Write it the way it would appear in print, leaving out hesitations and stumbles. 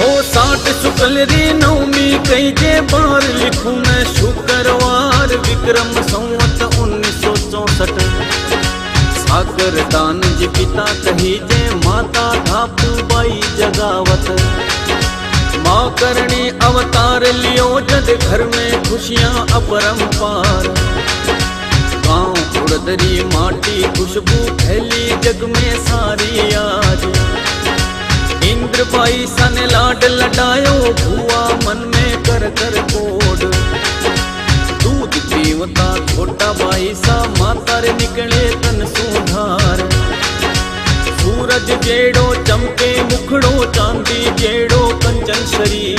हो 60 शुक्ल री नवमी कई जे बार लिखूं मैं शुक्रवार विक्रम संवत 1964 सागर दान जी पिता कही जे माता धापू बाई जगावत माँ करणी अवतार लियो जद घर में खुशियां अपरंपार गाँव उड़दरी माटी खुशबू फैली जग में सारी आज इंद्र भाई सन लाड लडायो भुआ मन में कर कर कोड दूध पीवता छोटा भाई सा माता रे निकले तन सुधार सूरज जेड़ो चमके मुखड़ो चांदी जेड़ो कंचन शरीर